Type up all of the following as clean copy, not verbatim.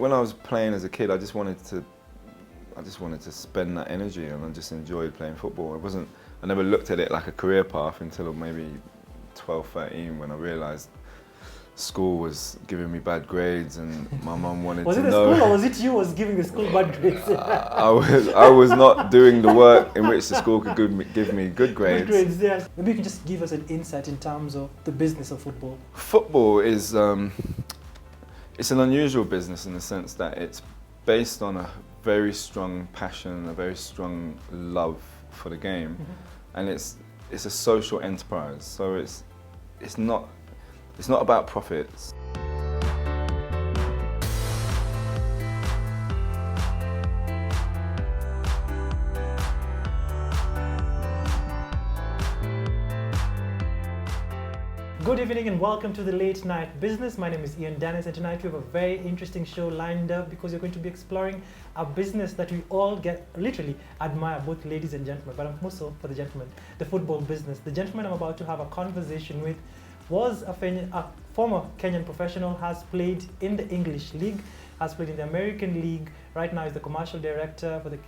When I was playing as a kid, I just wanted to spend that energy, and I just enjoyed playing football. I never looked at it like a career path until maybe 12, 13, when I realised school was giving me bad grades, and my mum wanted Was to it the know. school, or was it you was giving the school bad grades? I was not doing the work in which the school could give me good grades. Good grades, yes. Maybe you can just give us an insight in terms of the business of football. Football is it's an unusual business in the sense that it's based on a very strong passion, a very strong love for the game, and it's a social enterprise. So it's not about profits. Good evening and welcome to the Late Night Business. My name is Ian Dennis, and tonight we have a very interesting show lined up because you're going to be exploring a business that we all literally admire, both ladies and gentlemen, but I'm more so for the gentlemen, the football business. The gentleman I'm about to have a conversation with was a former Kenyan professional, has played in the English League, has played in the American League. Right now is the commercial director for the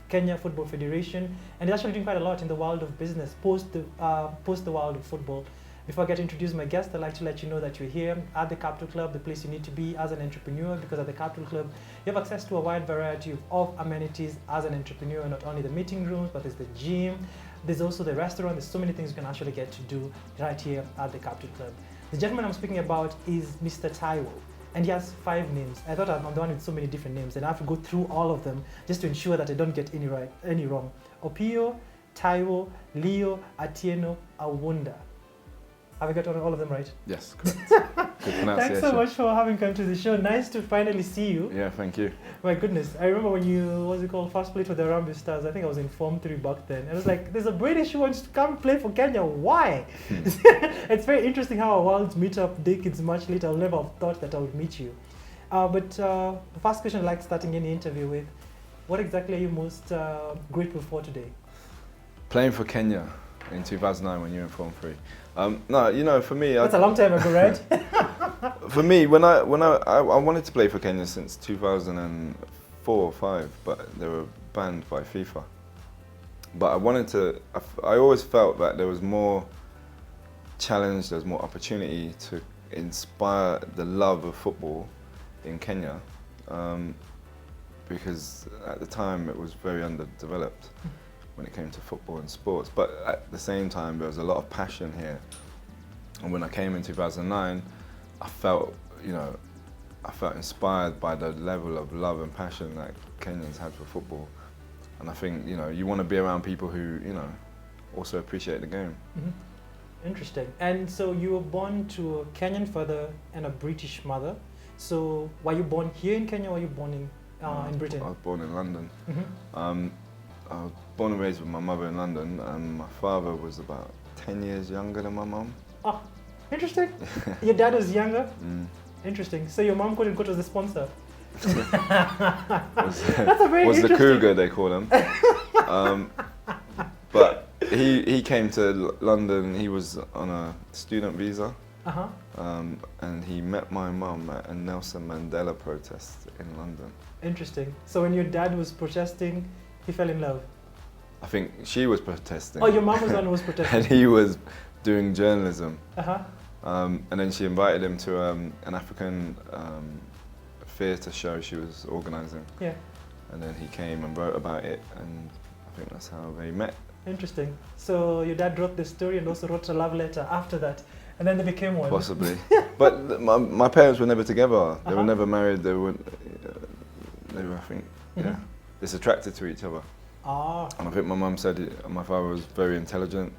Kenya Football Federation, and he's actually doing quite a lot in the world of business post the world of football. Before I get to introduce my guest, I'd like to let you know that you're here at the Capital Club, the place you need to be as an entrepreneur, because at the Capital Club, you have access to a wide variety of amenities as an entrepreneur, not only the meeting rooms, but there's the gym, there's also the restaurant, there's so many things you can actually get to do right here at the Capital Club. The gentleman I'm speaking about is Mr. Taiwo, and he has 5 names. I thought I'm the one with so many different names, and I have to go through all of them just to ensure that I don't get any wrong. Opio, Taiwo, Leo, Atieno, Awunda. Have I got all of them right? Yes, correct. Good pronunciation. Thanks so much for having come to the show. Nice to finally see you. Yeah, thank you. My goodness, I remember when you, first played for the Harambee Stars. I think I was in Form 3 back then. I was like, there's a British who wants to come play for Kenya. Why? It's very interesting how our worlds meet up decades much later. I'll never have thought that I would meet you. But the first question I like starting any interview with, what exactly are you most grateful for today? Playing for Kenya in 2009 when you were in Form 3. No, you know, for me, that's a long time ago, right? For me, when I wanted to play for Kenya since 2004 or 5, but they were banned by FIFA. But I always felt that there was more challenge, there was more opportunity to inspire the love of football in Kenya, because at the time it was very underdeveloped when it came to football and sports, but at the same time there was a lot of passion here. And when I came in 2009, I felt inspired by the level of love and passion that Kenyans had for football. And I think, you want to be around people who, also appreciate the game. Mm-hmm. Interesting. And so you were born to a Kenyan father and a British mother. So were you born here in Kenya, or were you born in Britain? I was born in London. Mm-hmm. I was born and raised with my mother in London, and my father was about 10 years younger than my mum. Oh, interesting. Your dad was younger? Mm. Interesting. So your mum quote-unquote was the sponsor? That's a very was interesting... the cougar, they call him. But he came to London, he was on a student visa. Uh-huh. And he met my mum at a Nelson Mandela protest in London. Interesting. So when your dad was protesting, he fell in love? I think she was protesting. Oh, your mum was the one who was protesting? And he was doing journalism. Uh-huh. And then she invited him to an African theatre show she was organising. Yeah. And then he came and wrote about it, and I think that's how they met. Interesting. So your dad wrote the story and also wrote a love letter after that, and then they became one. Possibly. But my parents were never together. They were never married. They were, I think, yeah, just attracted to each other. Ah. And I think my mum said my father was very intelligent,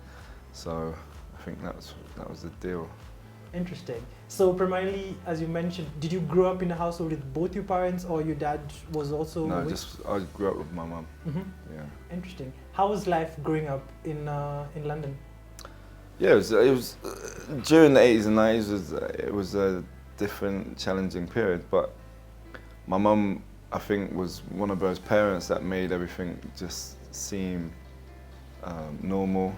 so I think that was the deal. Interesting. So primarily, as you mentioned, did you grow up in a household with both your parents, or your dad was also? No, I grew up with my mum. Mm-hmm. Yeah. Interesting. How was life growing up in London? Yeah, it was during the 80s and 90s. It was a different, challenging period. But my mum, I think, was one of those parents that made everything just seem normal,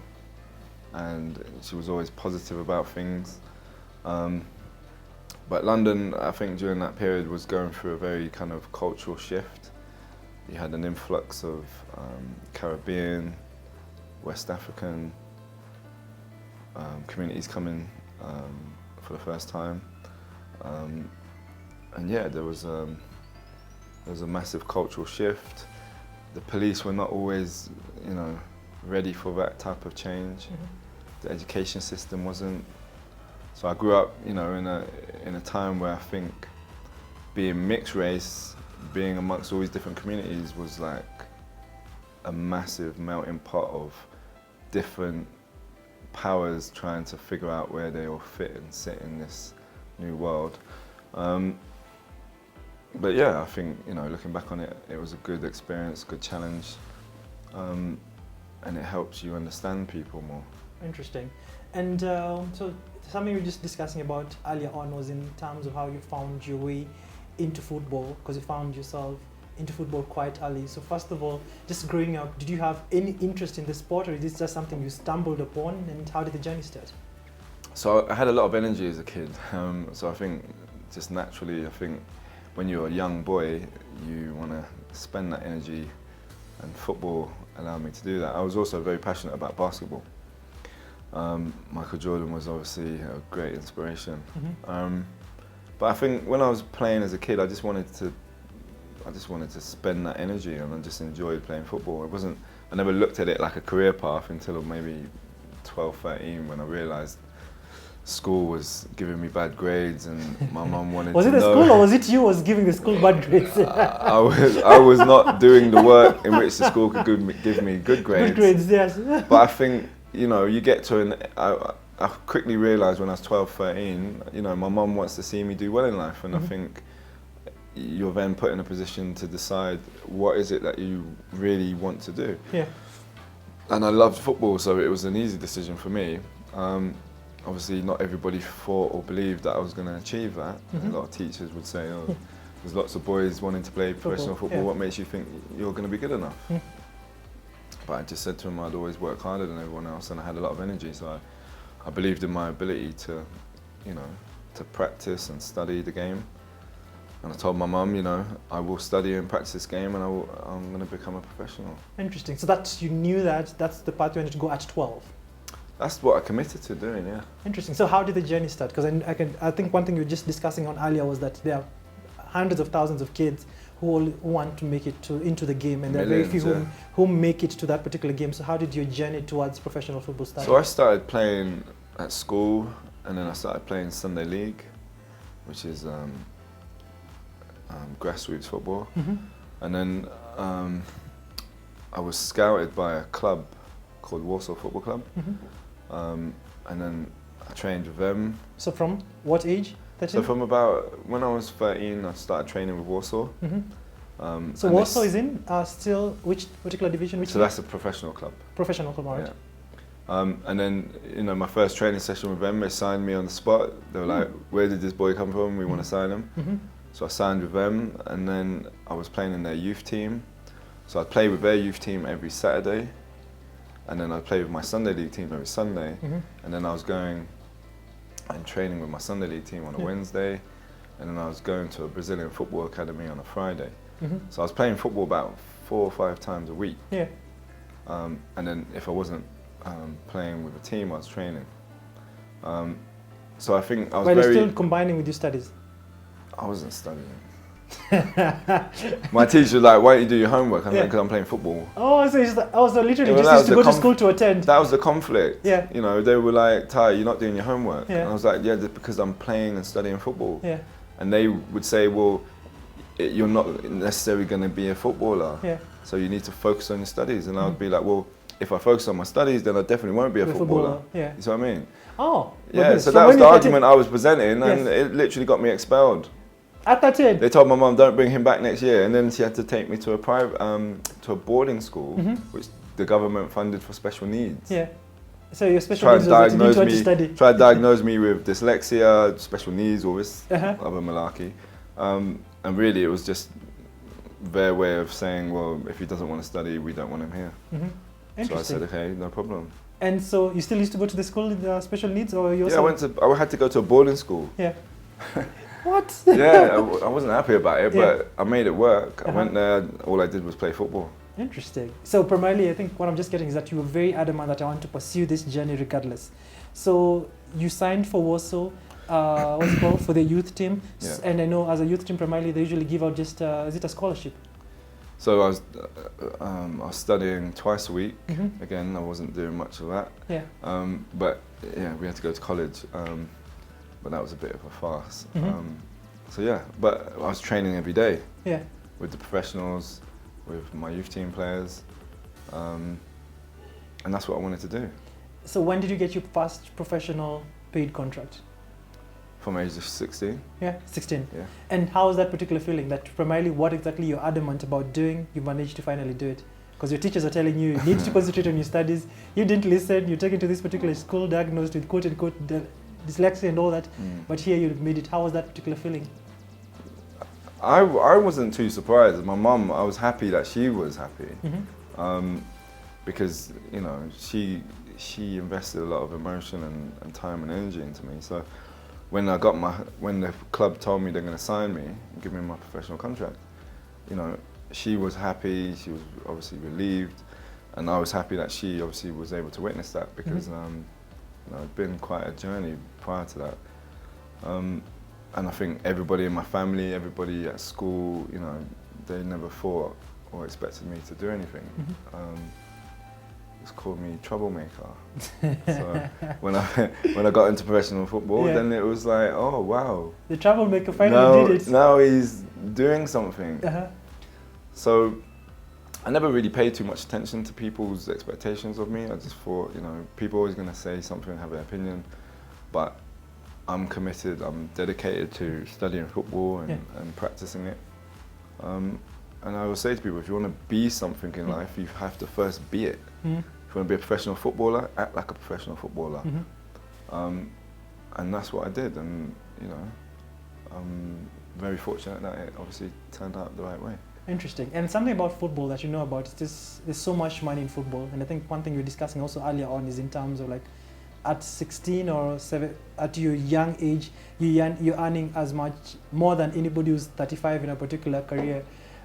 and she was always positive about things. But London, I think during that period was going through a very kind of cultural shift. You had an influx of Caribbean, West African communities coming for the first time. And yeah, there was a massive cultural shift. The police were not always, you know, ready for that type of change. The education system wasn't. So I grew up, you know, in a time where I think being mixed race, being amongst all these different communities was like a massive melting pot of different powers trying to figure out where they all fit and sit in this new world. But yeah, I think, you know, looking back on it, it was a good experience, good challenge, and it helps you understand people more. Interesting. And so something we were just discussing about earlier on was in terms of how you found your way into football, because you found yourself into football quite early. So first of all, just growing up, did you have any interest in the sport, or is this just something you stumbled upon, and how did the journey start? So I had a lot of energy as a kid. So I think just naturally, I think when you're a young boy, you want to spend that energy, and football allowed me to do that. I was also very passionate about basketball. Michael Jordan was obviously a great inspiration. But I think when I was playing as a kid, I just wanted to spend that energy, and I just enjoyed playing football. I never looked at it like a career path until maybe 12, 13, when I realised school was giving me bad grades, and my mum wanted to know. Was it the school, or was it you was giving the school bad grades? I was not doing the work in which the school could give me good grades. Good grades, yes. But I think, you know, you get to I quickly realised when I was 12, 13, you know, my mum wants to see me do well in life, and I think you're then put in a position to decide what is it that you really want to do. Yeah. And I loved football, so it was an easy decision for me. Obviously, not everybody thought or believed that I was going to achieve that. A lot of teachers would say, oh, there's lots of boys wanting to play professional football. What makes you think you're going to be good enough? But I just said to them I'd always work harder than everyone else, and I had a lot of energy, so I believed in my ability to, you know, to practice and study the game. And I told my mum, you know, I will study and practice this game, and I'm going to become a professional. Interesting. So you knew that's the path you wanted to go at 12? That's what I committed to doing, yeah. Interesting. So how did the journey start? Because I think one thing you were just discussing on earlier was that there are hundreds of thousands of kids who all want to make it into the game, and there are very few who make it to that particular game. So how did your journey towards professional football start? So I started playing at school, and then I started playing Sunday League, which is grassroots football. And then I was scouted by a club called Warsaw Football Club, and then I trained with them. So from what age? 13? So from about, when I was 13, I started training with Warsaw. So Warsaw is in still which particular division? So that's a professional club. Professional club, right? Yeah. And then, you know, my first training session with them, they signed me on the spot. They were like, where did this boy come from? We want to sign him. So I signed with them, and then I was playing in their youth team. So I'd play with their youth team every Saturday, and then I'd play with my Sunday League team every Sunday. And then I was going and training with my Sunday League team on a Wednesday, and then I was going to a Brazilian football academy on a Friday. So I was playing football about 4 or 5 times a week. And then if I wasn't playing with a team, I was training. So I think I was But you're still combining with your studies? I wasn't studying. My teacher was like, why don't you do your homework? I said, because I'm playing football. Oh, so literally just used to go to school to attend. That was the conflict. Yeah. You know, they were like, Ty, you're not doing your homework. Yeah. And I was like, yeah, just because I'm playing and studying football. Yeah. And they would say, well, you're not necessarily going to be a footballer. Yeah. So you need to focus on your studies. And I would be like, well, if I focus on my studies, then I definitely won't be a footballer. Yeah. You see what I mean? Oh. Yeah, so that was the argument I was presenting, and it literally got me expelled. At that age? They told my mum, don't bring him back next year, and then she had to take me to a private, to a boarding school, which the government funded for special needs. Yeah. So your special needs was that you didn't want to study. Tried to diagnose me with dyslexia, special needs, all this other malarkey. And really it was just their way of saying, well, if he doesn't want to study, we don't want him here. So I said, okay, no problem. And so you still used to go to the school with special needs, or you also? Yeah, I had to go to a boarding school. Yeah. What? Yeah, I wasn't happy about it, Yeah. but I made it work. I Uh-huh. went there, all I did was play football. Interesting. So primarily, I think what I'm just getting is that you were very adamant that I want to pursue this journey regardless. So you signed for Warsaw, what's it called, for the youth team. Yeah. And I know as a youth team, primarily they usually give out just, is it a scholarship? So I was studying twice a week. Mm-hmm. Again, I wasn't doing much of that. Yeah. But yeah, we had to go to college. But that was a bit of a farce. Mhm. So yeah, but I was training every day Yeah. with the professionals, with my youth team players, and that's what I wanted to do. So when did you get your first professional paid contract? From age of 16. Yeah, 16. Yeah. And how was that particular feeling? That primarily what exactly you're adamant about doing, you managed to finally do it? Because your teachers are telling you need to concentrate on your studies. You didn't listen. You're taken to this particular school diagnosed with quote unquote dyslexia and all that. But here you made it. How was that particular feeling? I wasn't too surprised. My mum, I was happy that she was happy. Mm-hmm. Because you know she invested a lot of emotion and time and energy into me. So when the club told me they're going to sign me and give me my professional contract, you know, she was happy. She was obviously relieved, and I was happy that she obviously was able to witness that because you know, it'd been quite a journey prior to that. And I think everybody in my family, everybody at school, you know, they never thought or expected me to do anything. Just called me troublemaker. So when I got into professional football, Yeah. then it was like, oh wow, The troublemaker finally did it. now he's doing something. Uh-huh. So I never really paid too much attention to people's expectations of me. I just thought, you know, people are always going to say something and have an opinion, but I'm committed, I'm dedicated to studying football and practicing it. And I always say to people, if you want to be something in life, you have to first be it. If you want to be a professional footballer, act like a professional footballer. And that's what I did, and you know, I'm very fortunate that it obviously turned out the right way. Interesting. And something about football that you know about is this: there's so much money in football, and I think one thing you were discussing also earlier on is in terms of like, at 16 or 7, at your young age, you're earning as much more than anybody who's 35 in a particular career,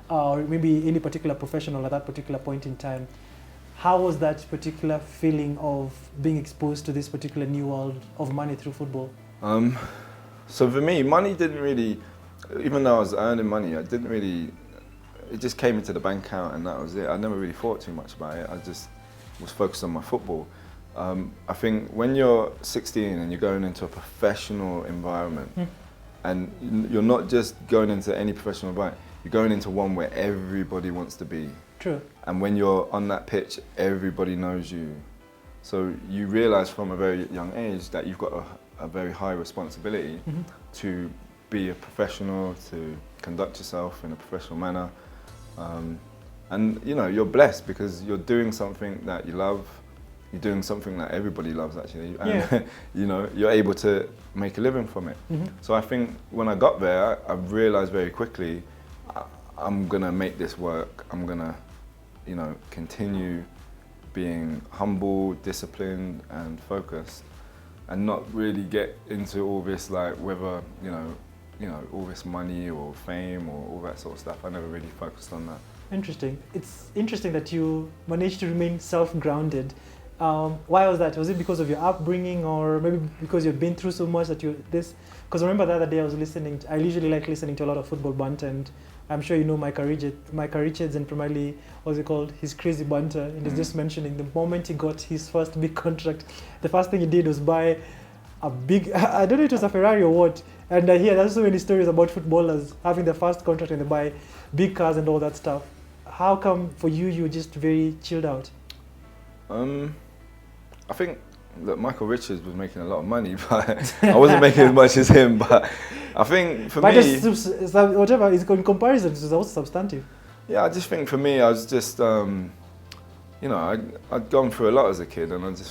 or maybe any particular professional at that particular point in time. How was that particular feeling of being exposed to this particular new world of money through football? So for me, money didn't really, even though I was earning money, it just came into the bank account and that was it. I never really thought too much about it. I just was focused on my football. I think when you're 16 and you're going into a professional environment, and you're not just going into any professional environment, you're going into one where everybody wants to be. True. And when you're on that pitch, everybody knows you. So you realize from a very young age that you've got a very high responsibility to be a professional, to conduct yourself in a professional manner. And you know, you're blessed because you're doing something that you love. You're doing something that everybody loves actually. And you know, you're able to make a living from it. So I think when I got there, I realized very quickly, I'm gonna make this work. I'm gonna, you know, continue being humble, disciplined, and focused, and not really get into all this like whether you know all this money or fame or all that sort of stuff. I never really focused on that. Interesting. It's interesting that you managed to remain self-grounded. Why was that? Was it because of your upbringing, or maybe because you've been through so much that you this? Because I remember the other day I was listening. I usually like listening to a lot of football banter, and I'm sure you know Micah Richards, and primarily what's it called, his crazy banter. And he's just mentioning the moment he got his first big contract, the first thing he did was buy a big, I don't know if it was a Ferrari or what. And I hear there's so many stories about footballers having their first contract and they buy big cars and all that stuff. How come for you, you're just very chilled out? I think that Michael Richards was making a lot of money, but I wasn't making as much as him. But I think for but me, whatever is in comparison, it's also substantive. Yeah, I just think for me, I was just, you know, I'd gone through a lot as a kid, and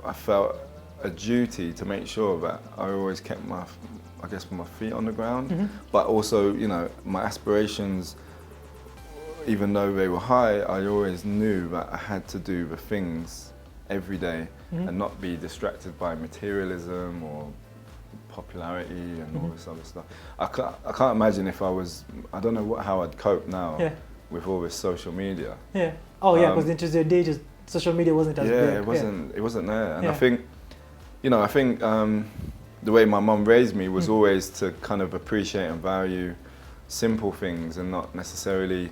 I felt a duty to make sure that I always kept my feet on the ground, but also, you know, my aspirations, even though they were high, I always knew that I had to do the things every day and not be distracted by materialism or popularity and all this other stuff. I can't imagine if I don't know how I'd cope now with all this social media. Yeah. Oh yeah, because into the day, just social media wasn't as big. It wasn't there. And I think, the way my mum raised me was always to kind of appreciate and value simple things and not necessarily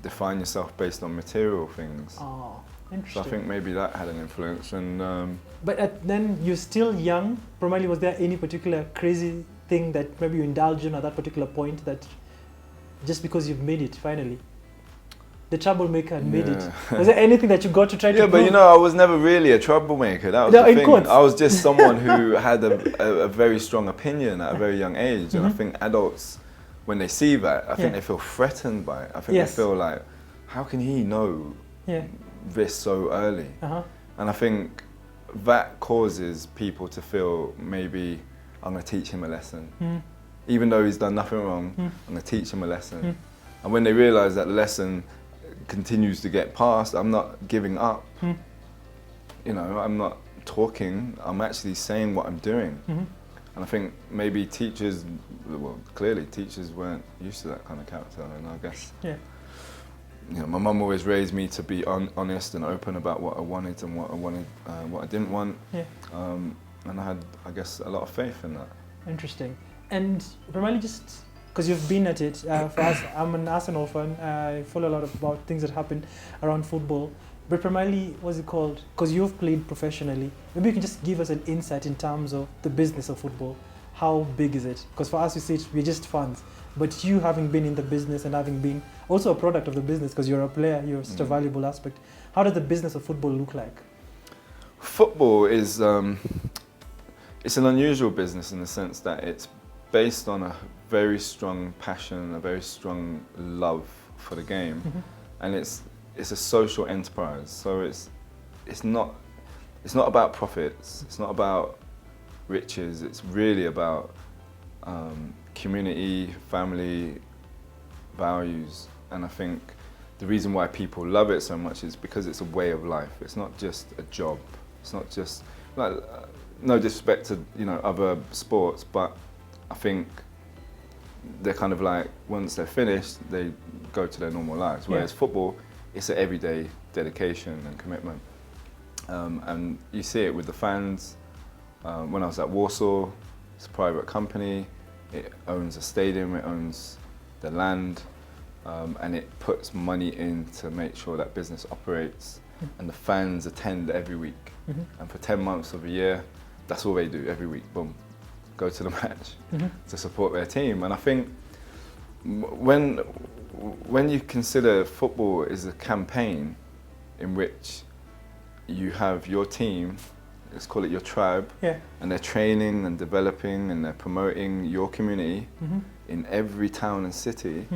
define yourself based on material things. Oh, interesting. So I think maybe that had an influence. And but then you're still young. Primarily, was there any particular crazy thing that maybe you indulged in at that particular point that just because you've made it finally? The troublemaker had made it. Was there anything that you got to try to prove? But I was never really a troublemaker. That was the thing. I was just someone who had a very strong opinion at a very young age. And I think adults, when they see that, I think they feel threatened by it. I think they feel like, how can he know this so early? And I think that causes people to feel maybe I'm going to teach him a lesson. Even though he's done nothing wrong, I'm going to teach him a lesson. And when they realise that the lesson continues to get passed, I'm not giving up. I'm not talking, I'm actually saying what I'm doing. And I think maybe clearly teachers weren't used to that kind of character, and I guess my mum always raised me to be honest and open about what I wanted and what I didn't want. And I had, I guess, a lot of faith in that. Interesting. And primarily just because you've been at it, for us, I'm an Arsenal fan. I follow a lot about things that happen around football. But primarily, what's it called? Because you've played professionally, maybe you can just give us an insight in terms of the business of football. How big is it? Because for us, you see it, we're just fans. But you having been in the business and having been also a product of the business, because you're a player, you're such a valuable aspect. How does the business of football look like? Football is it's an unusual business in the sense that it's based on a very strong passion, a very strong love for the game, and it's a social enterprise. So it's not about profits. It's not about riches. It's really about community, family, values. And I think the reason why people love it so much is because it's a way of life. It's not just a job. It's not just like no disrespect to other sports, but I think they're kind of like, once they're finished, they go to their normal lives. Whereas football, it's an everyday dedication and commitment. And you see it with the fans. When I was at Warsaw, it's a private company. It owns a stadium, it owns the land, and it puts money in to make sure that business operates. And the fans attend every week. And for 10 months of a year, that's all they do every week, boom. Go to the match to support their team. And I think when you consider football is a campaign in which you have your team, let's call it your tribe, and they're training and developing and they're promoting your community in every town and city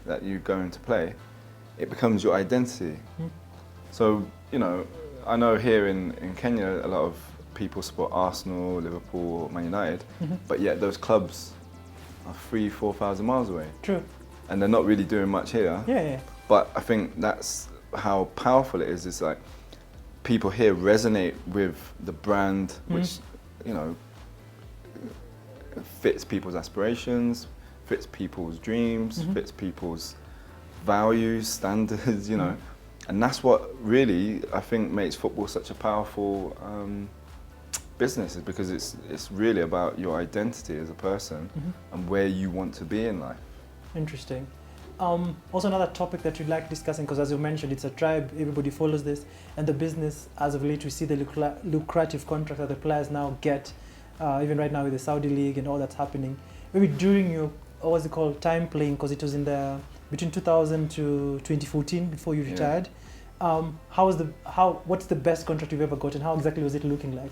that you go into play, it becomes your identity. So, I know here in Kenya a lot of people support Arsenal, Liverpool, Man United, but yet those clubs are 3,000–4,000 miles away. True. And they're not really doing much here. But I think that's how powerful it is. It's like people here resonate with the brand, which fits people's aspirations, fits people's dreams, fits people's values, standards, and that's what really I think makes football such a powerful business, is because it's really about your identity as a person and where you want to be in life. Interesting. Also another topic that we'd like discussing, because as you mentioned, it's a tribe, everybody follows this, and the business, as of late, we see the lucrative contract that the players now get, even right now with the Saudi League and all that's happening. Maybe during your, time playing, because it was in between 2000 to 2014 before you retired. What's the best contract you've ever gotten? How exactly was it looking like?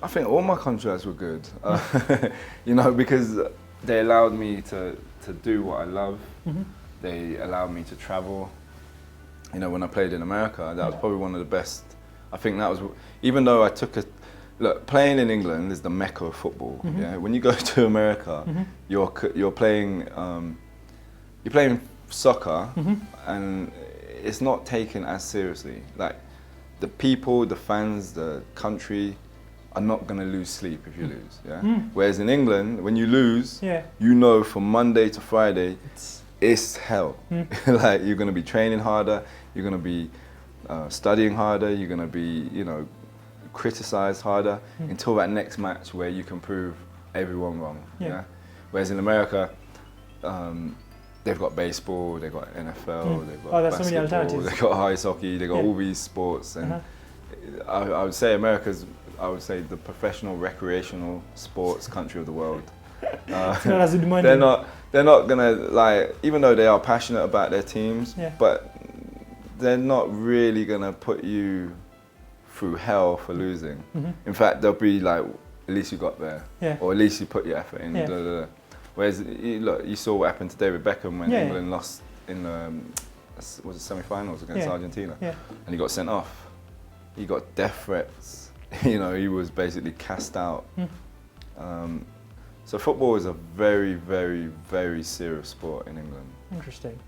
I think all my contracts were good, because they allowed me to do what I love. They allowed me to travel. When I played in America, that was probably one of the best. I think that was, even though I took playing in England is the mecca of football. When you go to America, you're playing soccer, and it's not taken as seriously. Like the people, the fans, the country, are not going to lose sleep if you lose. Yeah. Whereas in England, when you lose, Yeah. you know from Monday to Friday, it's hell. Like you're going to be training harder, you're going to be studying harder, you're going to be, you know, criticized harder until that next match where you can prove everyone wrong. Yeah. Whereas in America, they've got baseball, they've got NFL, they've got there's so many basketball, alternatives. they've got ice hockey, they've got all these sports, and I would say America's, I would say, the professional recreational sports country of the world. It's not as demanding. They're not gonna, like, even though they are passionate about their teams, but they're not really gonna put you through hell for losing. In fact, they'll be like, at least you got there, or at least you put your effort in. Whereas, look, you saw what happened to David Beckham when England lost in was it semi-finals against Argentina, and he got sent off. He got death threats. You know, he was basically cast out. So football is a very, very, very serious sport in England. Interesting.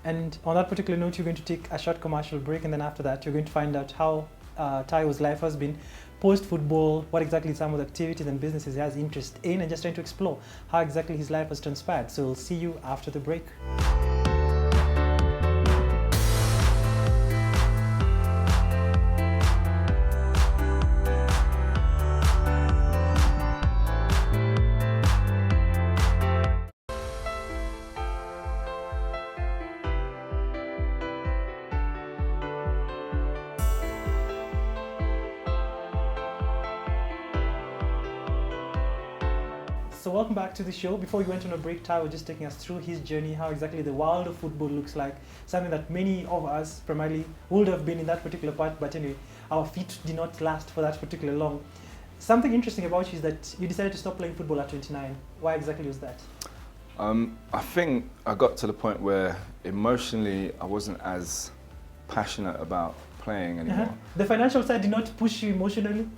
And on that particular note, you're going to take a short commercial break, and then after that, you're going to find out how Taiwo's life has been post-football, what exactly some of the activities and businesses he has interest in, and just trying to explore how exactly his life has transpired. So we'll see you after the break. So welcome back to the show. Before we went on a break, Ty was just taking us through his journey, how exactly the world of football looks like, something that many of us primarily would have been in that particular part, but anyway, our feet did not last for that particular long. Something interesting about you is that you decided to stop playing football at 29. Why exactly was that? I think I got to the point where emotionally I wasn't as passionate about playing anymore. The financial side did not push you emotionally?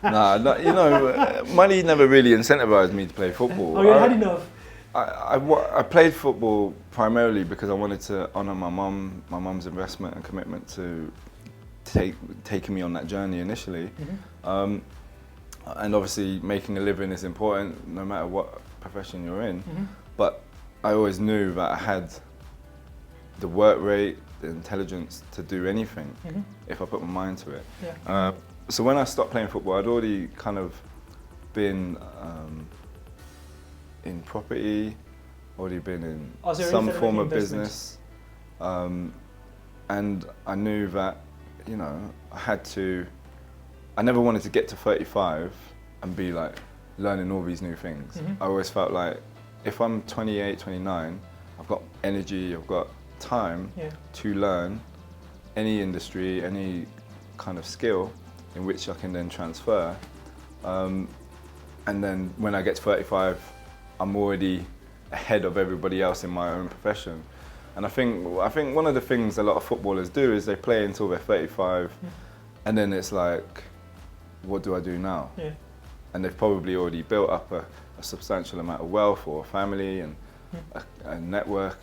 Nah, you know, money never really incentivized me to play football. Oh, you had enough? I played football primarily because I wanted to honour my mum's investment and commitment to taking me on that journey initially. And obviously making a living is important no matter what profession you're in. But I always knew that I had the work rate, the intelligence to do anything if I put my mind to it. So when I stopped playing football, I'd already kind of been in property, already been in some form of business, and I knew that, you know, I never wanted to get to 35 and be like learning all these new things. I always felt like if I'm 28, 29, I've got energy, I've got time to learn any industry, any kind of skill in which I can then transfer. And then when I get to 35, I'm already ahead of everybody else in my own profession. And I think one of the things a lot of footballers do is they play until they're 35, and then it's like, what do I do now? And they've probably already built up a substantial amount of wealth or a family and a network.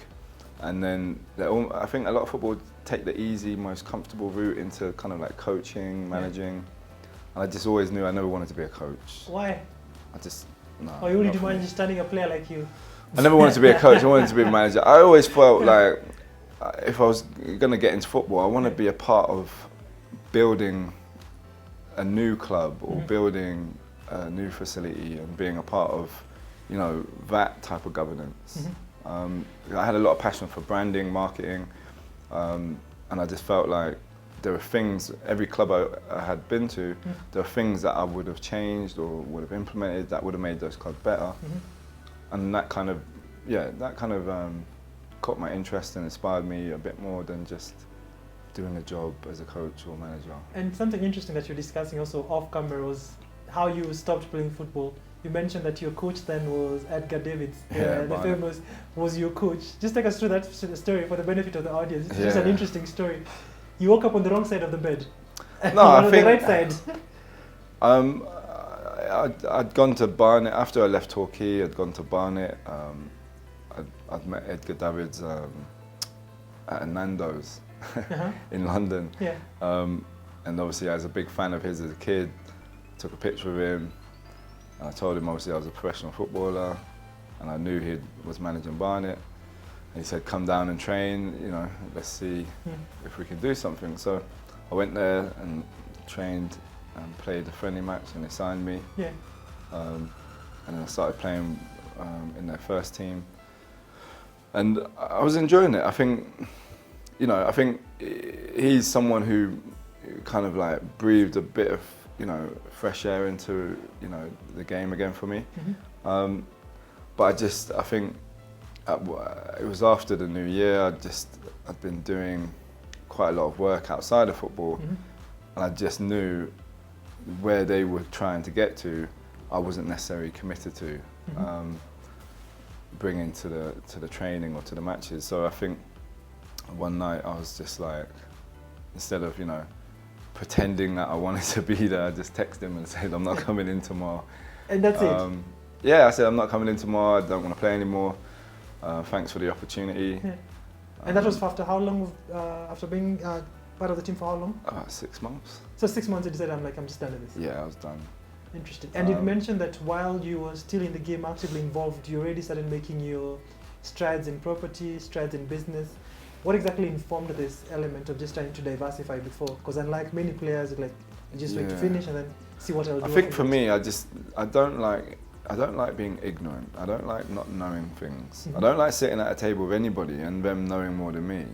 And then I think a lot of football take the easy, most comfortable route into kind of like coaching, managing. And I just always knew I never wanted to be a coach. Why? No. Or you only demand just studying a player like you? I never wanted to be a coach, I wanted to be a manager. I always felt like if I was going to get into football, I want to be a part of building a new club or building a new facility and being a part of, you know, that type of governance. I had a lot of passion for branding, marketing, and I just felt like there were things, every club I had been to, there were things that I would have changed or would have implemented that would have made those clubs better. And that kind of, caught my interest and inspired me a bit more than just doing a job as a coach or manager. And something interesting that you're discussing also off camera was how you stopped playing football. You mentioned that your coach then was Edgar Davids, the famous was your coach. Just take us through that story for the benefit of the audience. It's just an interesting story. You woke up on the wrong side of the bed. No, I think the right side. I'd gone to Barnet after I left Torquay. I'd gone to Barnet. I'd met Edgar Davids at a Nando's in London. And obviously I was a big fan of his as a kid, took a picture of him, and I told him obviously I was a professional footballer, and I knew he was managing Barnet. And he said, come down and train, you know, let's see if we can do something. So I went there and trained and played a friendly match, and they signed me. Yeah. And then I started playing in their first team. And I was enjoying it. I think, you know, I think he's someone who kind of like breathed a bit of, you know, fresh air into, you know, the game again for me. But I think it was after the new year. I'd been doing quite a lot of work outside of football, and I just knew where they were trying to get to, I wasn't necessarily committed to bringing to the training or to the matches. So I think one night I was just like, instead of, you know, pretending that I wanted to be there, I just texted him and said, I'm not coming in tomorrow. And that's it? Yeah, I said, I'm not coming in tomorrow, I don't want to play anymore. Thanks for the opportunity. Yeah. And that was after how long, after being part of the team for how long? About 6 months. So 6 months you decided, I'm just done with this? Yeah, I was done. Interesting. And you mentioned that while you were still in the game, actively involved, you already started making your strides in property, strides in business. What exactly informed this element of just trying to diversify before? Because unlike many players, like you just wait to finish and then see what I'll do. I think for me, I don't like being ignorant. I don't like not knowing things. I don't like sitting at a table with anybody and them knowing more than me.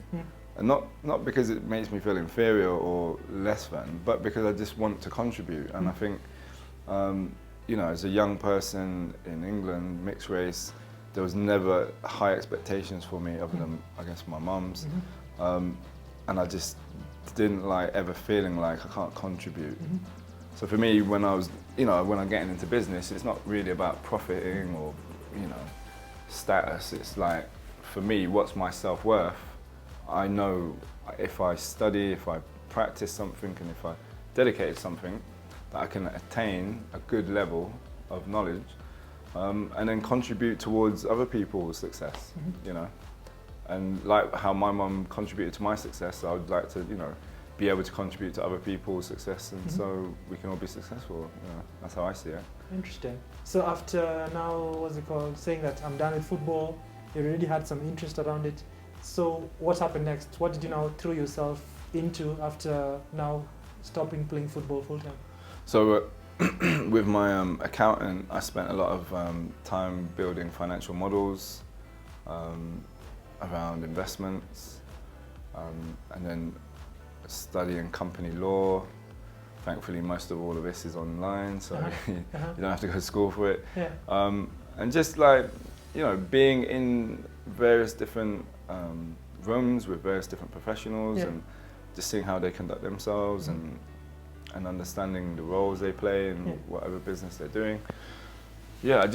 And not because it makes me feel inferior or less than, but because I just want to contribute. And I think, you know, as a young person in England, mixed race, there was never high expectations for me other than, I guess, my mum's. And I just didn't like ever feeling like I can't contribute. So for me, when I'm getting into business, it's not really about profiting or, you know, status. It's like, for me, what's my self-worth? I know if I study, if I practice something, and if I dedicate something, that I can attain a good level of knowledge, and then contribute towards other people's success, you know. And like how my mum contributed to my success, I would like to, you know, be able to contribute to other people's success, and so we can all be successful. You know, that's how I see it. Interesting. So after now, what's it called, saying that I'm done with football, you already had some interest around it. So what happened next? What did you now throw yourself into after now stopping playing football full time? So with my accountant, I spent a lot of time building financial models around investments, and then studying company law. Thankfully, most of all of this is online, so you don't have to go to school for it. And just like, you know, being in various different rooms with various different professionals, and just seeing how they conduct themselves, and understanding the roles they play in whatever business they're doing. Yeah,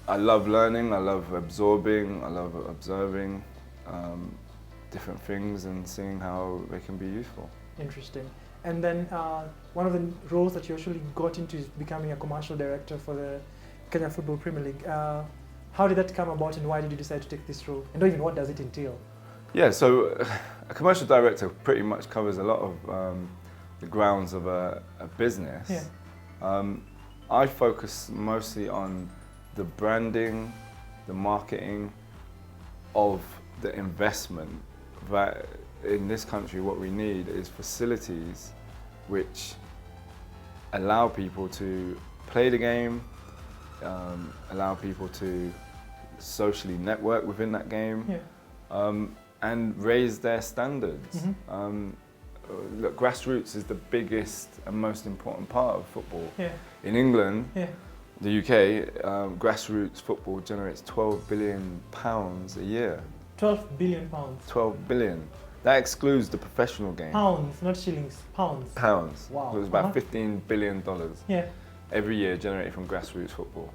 I love learning, I love absorbing, I love observing different things and seeing how they can be useful. Interesting. And then one of the roles that you actually got into is becoming a commercial director for the Kenya Football Premier League. How did that come about, and why did you decide to take this role? And even what does it entail? Yeah, so a commercial director pretty much covers a lot of the grounds of a business. I focus mostly on the branding, the marketing of the investment. That in this country, what we need is facilities which allow people to play the game, allow people to socially network within that game, and raise their standards. Look, grassroots is the biggest and most important part of football. In England, the UK, grassroots football generates £12 billion a year. 12 billion pounds. 12 billion. That excludes the professional game. Pounds, not shillings. Pounds. Pounds. Wow. So it's about $15 billion every year generated from grassroots football.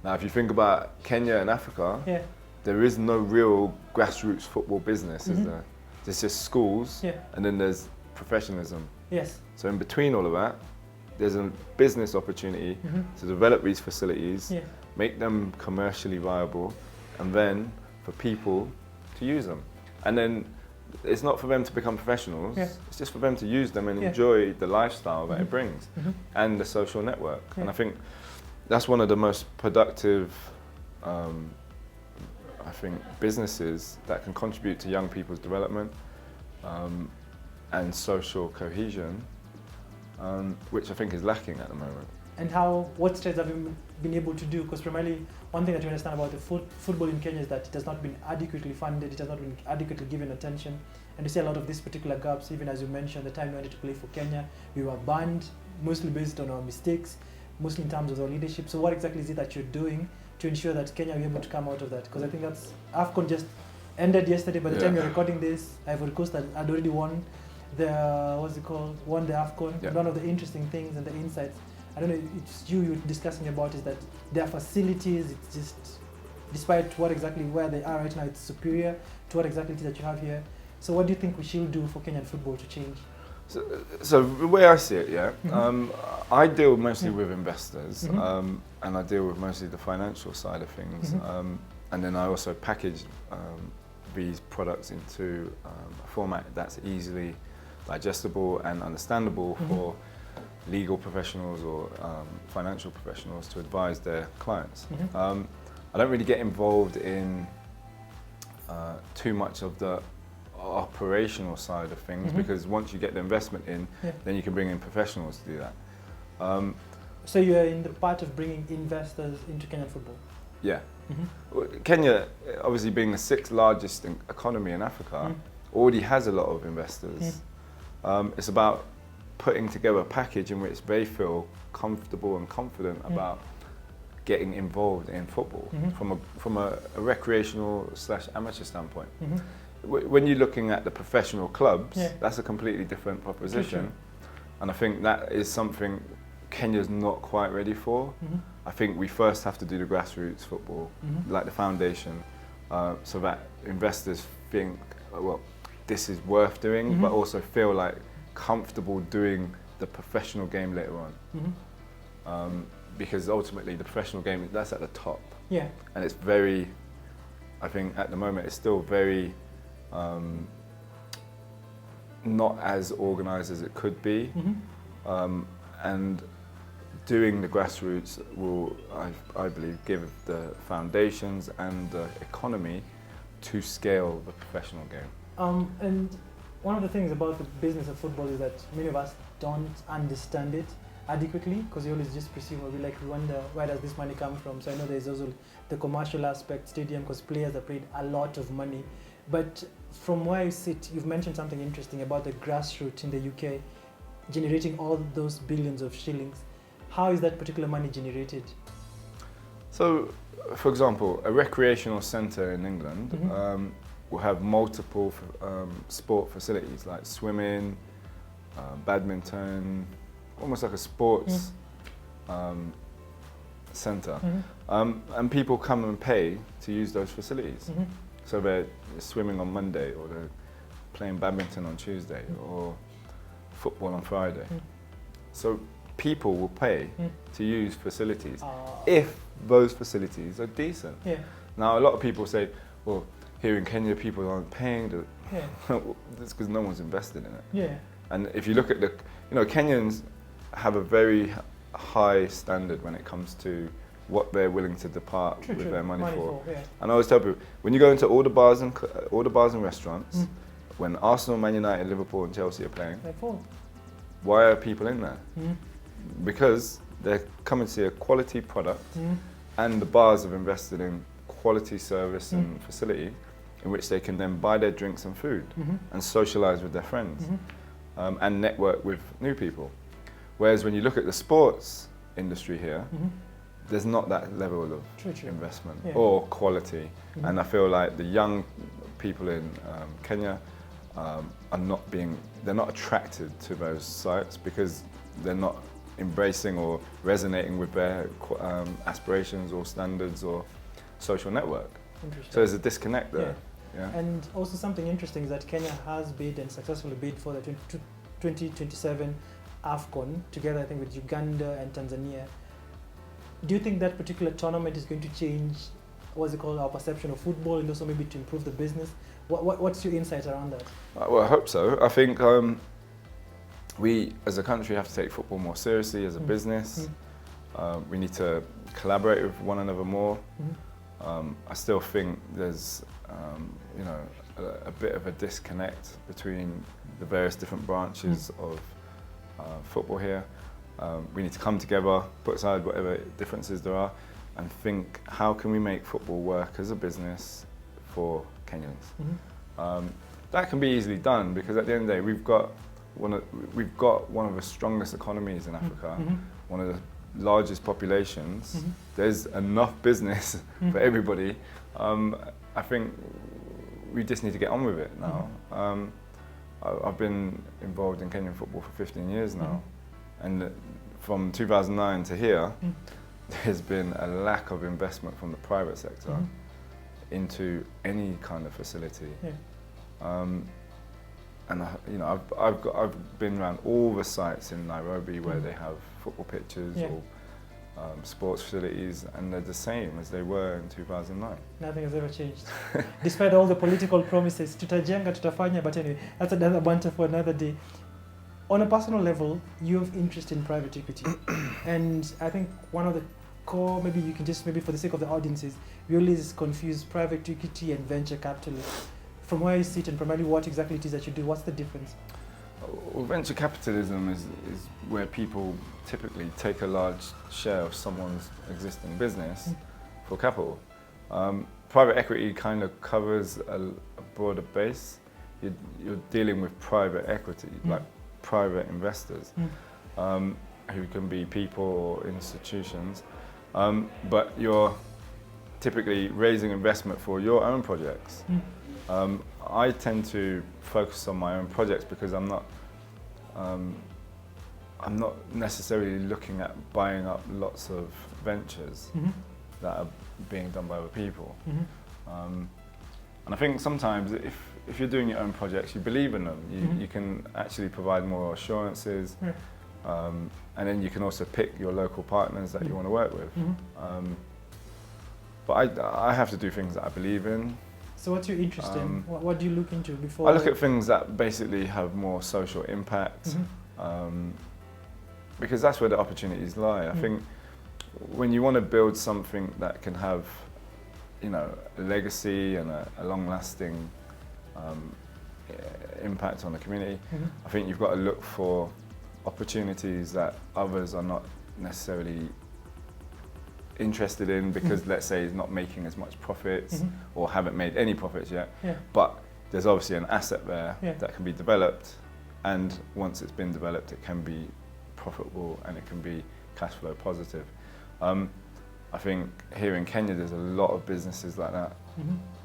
Now, if you think about Kenya and Africa, there is no real grassroots football business, is there? There's just schools, and then there's professionalism. So in between all of that, there's a business opportunity to develop these facilities, make them commercially viable, and then for people to use them. And then it's not for them to become professionals. Yeah. It's just for them to use them and Yeah. enjoy the lifestyle that it brings and the social network. Yeah. And I think that's one of the most productive, I think, businesses that can contribute to young people's development and social cohesion, which I think is lacking at the moment. And what steps have you been able to do? Because primarily, one thing that you understand about the football in Kenya is that it has not been adequately funded, it has not been adequately given attention. And you see a lot of these particular gaps, even as you mentioned, the time you wanted to play for Kenya, we were banned, mostly based on our mistakes, mostly in terms of our leadership. So what exactly is it that you're doing to ensure that Kenya will be able to come out of that? Because I think that's, AFCON just ended yesterday. By the time you're recording this, Ivory Coast had already won the AFCON. Yeah. One of the interesting things and the insights, I don't know, it's you were discussing about, is that their facilities, it's just, despite where they are right now, it's superior to what exactly it is that you have here. So what do you think we should do for Kenyan football to change? So the way I see it, I deal mostly with investors, and I deal with mostly the financial side of things, and then I also package these products into a format that's easily digestible and understandable for legal professionals or financial professionals to advise their clients. I don't really get involved in too much of the operational side of things because once you get the investment in, then you can bring in professionals to do that. So you're in the part of bringing investors into Kenyan football? Yeah. Kenya, obviously being the 6th largest economy in Africa, already has a lot of investors. It's about putting together a package in which they feel comfortable and confident about getting involved in football from a recreational / amateur standpoint. When you're looking at the professional clubs, that's a completely different proposition. And I think that is something Kenya's not quite ready for. I think we first have to do the grassroots football, like the foundation, so that investors think, well, this is worth doing, but also feel like comfortable doing the professional game later on. Because ultimately the professional game, that's at the top. Yeah. And it's very, I think at the moment it's still very not as organised as it could be. And doing the grassroots will, I believe, give the foundations and the economy to scale the professional game. And one of the things about the business of football is that many of us don't understand it adequately, because you always just perceive, or we wonder, where does this money come from? So I know there's also the commercial aspect, stadium, because players are paid a lot of money. But from where you sit, you've mentioned something interesting about the grassroots in the UK generating all those billions of shillings. How is that particular money generated? So, for example, a recreational centre in England will have multiple sport facilities like swimming, badminton, almost like a sports centre. And people come and pay to use those facilities. So they're swimming on Monday, or they're playing badminton on Tuesday, or football on Friday. So people will pay to use facilities if those facilities are decent. Now a lot of people say, well, here in Kenya people aren't paying. That's because no one's invested in it. And if you look at Kenyans have a very high standard when it comes to what they're willing to depart with their money for. And I always tell people, when you go into all the bars and restaurants, when Arsenal, Man United, Liverpool and Chelsea are playing, why are people in there? Because they're coming to see a quality product, and the bars have invested in quality service and facility in which they can then buy their drinks and food and socialise with their friends and network with new people. Whereas when you look at the sports industry here, there's not that level of investment or quality. And I feel like the young people in Kenya they're not attracted to those sites because they're not embracing or resonating with their aspirations or standards or social network. So there's a disconnect there. And also something interesting is that Kenya has bid and successfully bid for the 2027 AFCON, together I think with Uganda and Tanzania. Do you think that particular tournament is going to change what's it called, our perception of football, and also maybe to improve the business. What's your insight around that? Well, I hope so. I think we, as a country, have to take football more seriously as a business. We need to collaborate with one another more. I still think there's, you know, a bit of a disconnect between the various different branches of football here. We need to come together, put aside whatever differences there are, and think, how can we make football work as a business for Kenyans? That can be easily done, because at the end of the day, we've got one of the strongest economies in Africa, one of the largest populations. There's enough business for everybody. I think we just need to get on with it now. I've been involved in Kenyan football for 15 years now, and from 2009 to here, there's been a lack of investment from the private sector into any kind of facility. And you know, I've been around all the sites in Nairobi where they have football pitches or sports facilities, and they're the same as they were in 2009. Nothing has ever changed, despite all the political promises. Tutajenga, tutafanya, but anyway, that's another banter for another day. On a personal level, you have interest in private equity, and I think one of the core, maybe you can just, maybe for the sake of the audiences, we always confuse private equity and venture capitalists. From where you sit and primarily what exactly it is that you do, what's the difference? Well, venture capitalism is where people typically take a large share of someone's existing business for capital. Private equity kind of covers a broader base. You're dealing with private equity, like private investors, who can be people or institutions, but you're typically raising investment for your own projects. I tend to focus on my own projects because I'm not necessarily looking at buying up lots of ventures that are being done by other people. And I think sometimes if you're doing your own projects, you believe in them, you can actually provide more assurances, and then you can also pick your local partners that you want to work with. But I have to do things that I believe in. So what's your interest in? What do you look into before? I look at things that basically have more social impact, because that's where the opportunities lie. I think when you want to build something that can have, you know, a legacy and a long-lasting impact on the community, I think you've got to look for opportunities that others are not necessarily interested in, because let's say it's not making as much profits or haven't made any profits yet, but there's obviously an asset there that can be developed, and once it's been developed it can be profitable and it can be cash flow positive. I think here in Kenya there's a lot of businesses like that.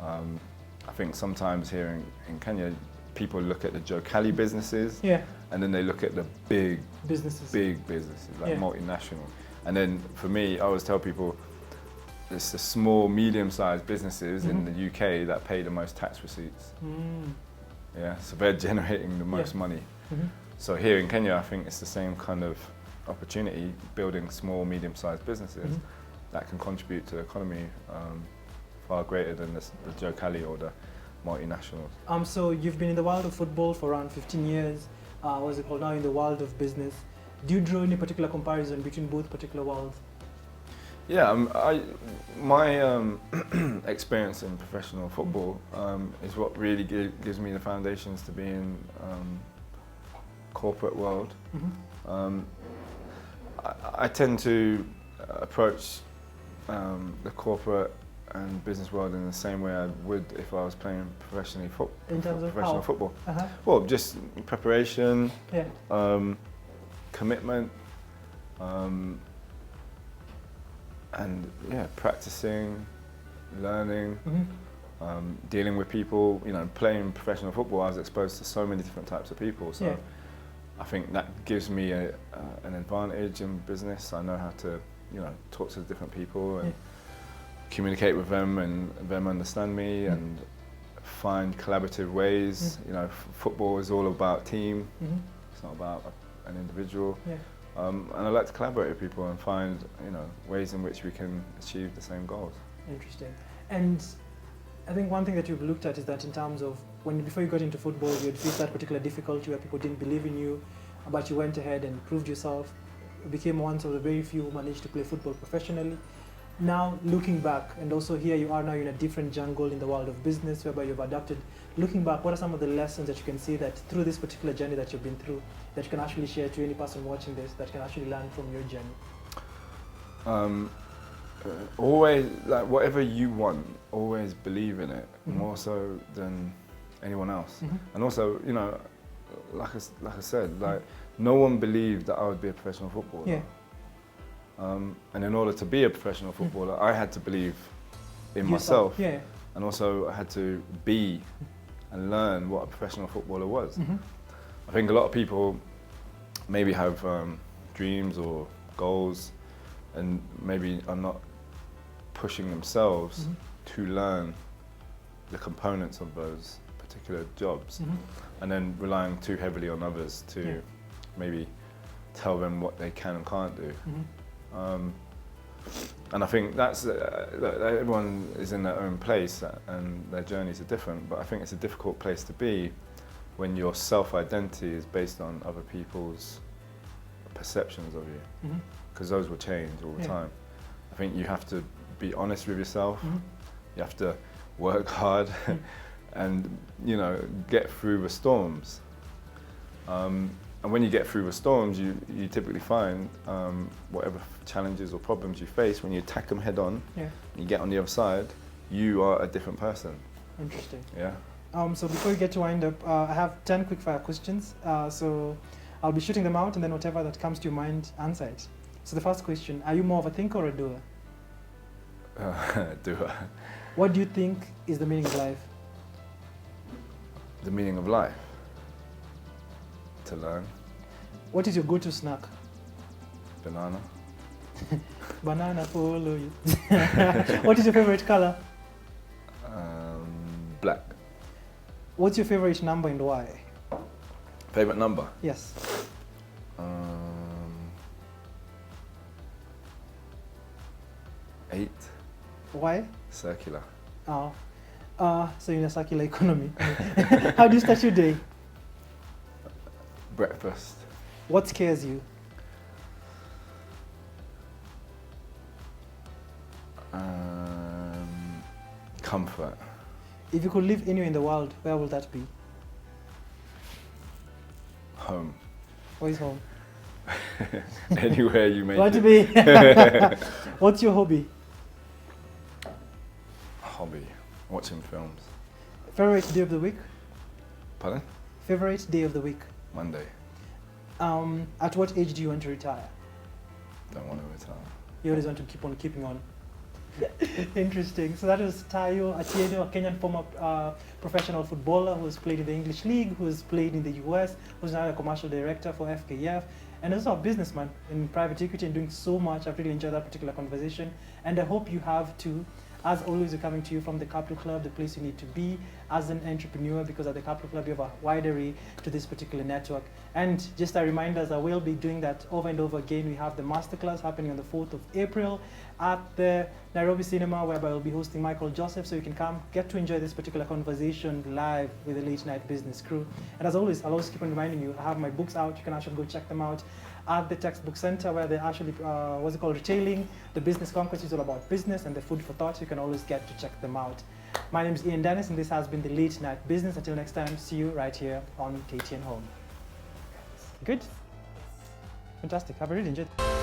I think sometimes here in Kenya people look at the Joe Cali businesses and then they look at the big businesses like multinational. And then for me, I always tell people, it's the small, medium-sized businesses in the UK that pay the most tax receipts. Yeah, so they're generating the most money. So here in Kenya, I think it's the same kind of opportunity, building small, medium-sized businesses that can contribute to the economy far greater than the Joe Cali or the multinationals. So you've been in the world of football for around 15 years. What's it called now, in the world of business? Do you draw any particular comparison between both particular worlds? Yeah, my experience in professional football is what really gives me the foundations to be in corporate world. I tend to approach the corporate and business world in the same way I would if I was playing professionally in terms of professional football. Well, just preparation, commitment, and practicing, learning, dealing with people. You know, playing professional football, I was exposed to so many different types of people. So I think that gives me an advantage in business. I know how to, you know, talk to different people and communicate with them and them understand me and find collaborative ways. You know, football is all about team. It's not about an individual. And I like to collaborate with people and find, you know, ways in which we can achieve the same goals. Interesting. And I think one thing that you've looked at is that in terms of before you got into football, you had faced that particular difficulty where people didn't believe in you, but you went ahead and proved yourself, became one of the very few who managed to play football professionally. Now, looking back, and also here you are now in a different jungle in the world of business whereby you've adapted. Looking back, what are some of the lessons that you can see that through this particular journey that you've been through that you can actually share to any person watching this that can actually learn from your journey? Always, like, whatever you want, always believe in it, Mhm. more so than anyone else. Mhm. And also, you know, like I said, like, no one believed that I would be a professional footballer. Yeah. And in order to be a professional footballer, I had to believe in Yourself, myself. Yeah. And also I had to be and learn what a professional footballer was. Mhm. I think a lot of people maybe have dreams or goals and maybe are not pushing themselves Mhm. to learn the components of those particular jobs, Mhm. and then relying too heavily on others to Yeah. maybe tell them what they can and can't do. Mhm. And I think that's everyone is in their own place and their journeys are different, but I think it's a difficult place to be when your self-identity is based on other people's perceptions of you, Mhm. because those will change all the Yeah. time. I think you have to be honest with yourself. Mhm. You have to work hard and, you know, get through the storms. And when you get through the storms, you typically find whatever challenges or problems you face, when you attack them head on, Yeah. you get on the other side, you are a different person. Interesting. Yeah. So before we get to wind up, I have 10 quick fire questions. So I'll be shooting them out and then whatever that comes to your mind, answer it. So the first question, are you more of a thinker or a doer? Doer. What do you think is the meaning of life? The meaning of life. To learn. What is your go-to snack? Banana. Banana follow you. What is your favorite color? Black. What's your favorite number and why? Favorite number? Yes. 8. Why? Circular. Oh. So in a circular economy. How do you start your day? Breakfast. What scares you? Comfort. If you could live anywhere in the world, where would that be? Home. Where is home? Anywhere you make What to it. be? What's your hobby? Hobby. Watching films. Favorite day of the week? Pardon? Favorite day of the week? Monday. At what age do you want to retire? Don't want to retire. You always want to keep on keeping on. Interesting. So that was Tayo Atieno, a Kenyan former professional footballer who's played in the English League, who's played in the US, who's now a commercial director for FKF, and also a businessman in private equity and doing so much. I've really enjoyed that particular conversation, and I hope you have too. As always, we're coming to you from the Capital Club, the place you need to be as an entrepreneur, because at the Capital Club, you have a wide array to this particular network. And just a reminder, as I will be doing that over and over again, we have the masterclass happening on the 4th of April at the Nairobi Cinema, whereby I'll be hosting Michael Joseph, so you can come, get to enjoy this particular conversation live with the Late Night Business crew. And as always, I'll always keep on reminding you, I have my books out. You can actually go check them out at the Textbook Center, where they're actually, retailing. The Business Conquest is all about business, and the food for thought. You can always get to check them out. My name is Ian Dennis, and this has been the Late Night Business. Until next time, see you right here on KTN Home. Good? Fantastic. I've really enjoyed it.